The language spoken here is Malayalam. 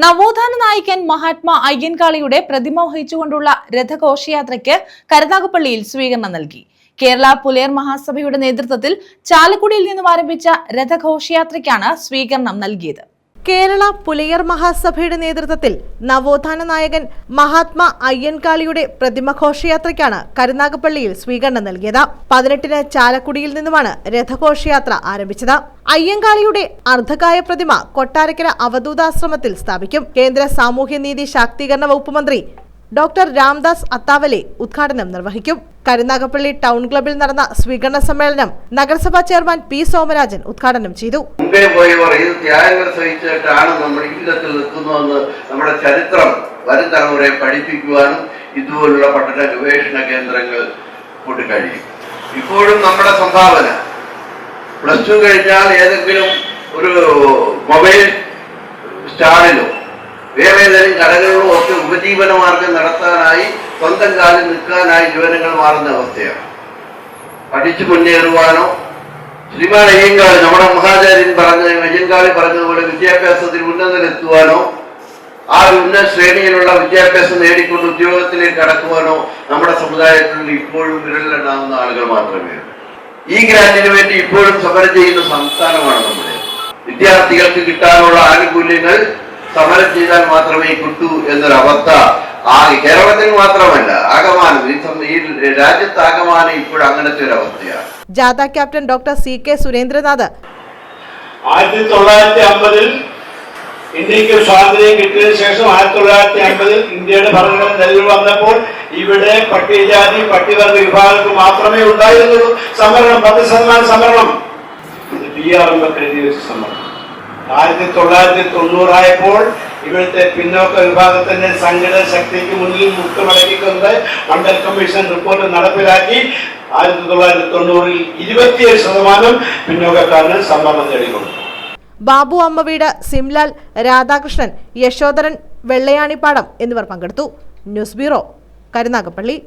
നവോത്ഥാന നായകൻ മഹാത്മാ അയ്യൻകാളിയുടെ പ്രതിമ വഹിച്ചുകൊണ്ടുള്ള രഥഘോഷയാത്രയ്ക്ക് കരുനാഗപ്പള്ളിയിൽ സ്വീകരണം നൽകി. കേരള പുലയർ മഹാസഭയുടെ നേതൃത്വത്തിൽ ചാലക്കുടിയിൽ നിന്നും ആരംഭിച്ച രഥഘോഷയാത്രയ്ക്കാണ് സ്വീകരണം നൽകിയത്. കേരള പുലയർ മഹാസഭയുടെ നേതൃത്വത്തിൽ നവോത്ഥാന നായകൻ മഹാത്മാ അയ്യൻകാളിയുടെ പ്രതിമ ഘോഷയാത്രയ്ക്കാണ് കരുനാഗപ്പള്ളിയിൽ സ്വീകരണം നൽകിയത്. 18-ന് ചാലക്കുടിയിൽ നിന്നുമാണ് രഥഘോഷയാത്ര ആരംഭിച്ചത്. അയ്യൻകാളിയുടെ അർദ്ധകായ പ്രതിമ കൊട്ടാരക്കര അവധൂതാശ്രമത്തിൽ സ്ഥാപിക്കും. കേന്ദ്ര സാമൂഹ്യനീതി ശാക്തീകരണ വകുപ്പ് മന്ത്രി ഡോക്ടർ രാംദാസ് അത്താവലെ ഉദ്ഘാടനം നിർവഹിക്കും. കരുനാഗപ്പള്ളി ടൗൺ ക്ലബിൽ നടന്ന സ്വീകരണ സമ്മേളനം നഗരസഭാ ചെയർമാൻ പി സോമരാജൻ ഉദ്ഘാടനം ചെയ്തു. മുമ്പേ പോയവർ ഇത് ത്യാഗങ്ങൾ സഹിച്ചിട്ടാണ് നമ്മൾ ഈ വിധത്തിൽ നിൽക്കുന്നതെന്ന് നമ്മുടെ ചരിത്രം വരും തലമുറയെ പഠിപ്പിക്കുവാനും ഇതുപോലുള്ള പഠന ഗവേഷണ കേന്ദ്രങ്ങൾ കൊണ്ട് കഴിയും. ഇപ്പോഴും നമ്മുടെ സംഭാവന +2 കഴിഞ്ഞാൽ ഏതെങ്കിലും ഒരു മൊബൈൽ സ്റ്റാളിലോ വേറെ ഏതെങ്കിലും കടകളിലോ ഒക്കെ ഉപജീവന മാർഗം നടത്താനായി സ്വന്തം കാലിൽ നിൽക്കാനായി യുവനങ്ങൾ മാറുന്ന അവസ്ഥയാണ്. പഠിച്ചു മുന്നേറുവാനോ ശ്രീമാൻ അയ്യൻകാളി നമ്മുടെ മഹാചാര്യൻ അയ്യൻകാളി പറഞ്ഞതുപോലെ വിദ്യാഭ്യാസത്തിൽ ഉന്നതത്തിലെത്തുവാനോ ആ ഉന്നത ശ്രേണിയിലുള്ള വിദ്യാഭ്യാസം നേടിക്കൊണ്ട് ഉദ്യോഗത്തിലേക്ക് കടക്കുവാനോ നമ്മുടെ സമുദായത്തിൽ ഇപ്പോഴും വിരലിലെണ്ണാവുന്ന ആളുകൾ മാത്രമേ ഉള്ളൂ. ഈ ഗ്രാന്റിന് വേണ്ടി ഇപ്പോഴും സമരം ചെയ്യുന്ന സംസ്ഥാനമാണ് നമ്മുടെ. വിദ്യാർത്ഥികൾക്ക് കിട്ടാനുള്ള ആനുകൂല്യങ്ങൾ സമരം ചെയ്താൽ മാത്രമേ കിട്ടൂ എന്നൊരവസ്ഥ കേരളത്തിൽ മാത്രമല്ല ആകമാനം ഈ രാജ്യത്താകമാനം ഇപ്പോഴും അങ്ങനത്തെ ഒരു അവസ്ഥയാണ്. ജാഥ ക്യാപ്റ്റൻ ഡോക്ടർ CK സുരേന്ദ്രനാഥ് 1950 ഇന്ത്യക്ക് സ്വാതന്ത്ര്യം കിട്ടിയതിനു ശേഷം 1950 ഇന്ത്യയുടെ ഭരണഘടന നിലവിൽ വന്നപ്പോൾ ഇവിടെ പട്ടികജാതി പട്ടികവർഗ വിഭാഗങ്ങൾക്ക് മാത്രമേ ഉണ്ടായിരുന്നുള്ളൂ സംവരണം. 10% സംവരണം PR എഴുതി വെച്ച സംവരണം. 1990 ആയപ്പോൾ ഇവിടുത്തെ പിന്നോക്ക വിഭാഗത്തിന്റെ സംഘടന ശക്തിക്ക് മുന്നിൽ മുട്ടുമടക്കിക്കൊണ്ട് മണ്ഡൽ കമ്മീഷൻ റിപ്പോർട്ട് നടപ്പിലാക്കി 1990 27% പിന്നോക്കക്കാരന് സംവരണം നേടിക്കൊടുത്തു. ബാബു അമ്മവീട്, സിംലാൽ, രാധാകൃഷ്ണൻ, യശോധരൻ, വെള്ളയാണിപ്പാടം എന്നിവർ പങ്കെടുത്തു. News bureau, Karunagappally.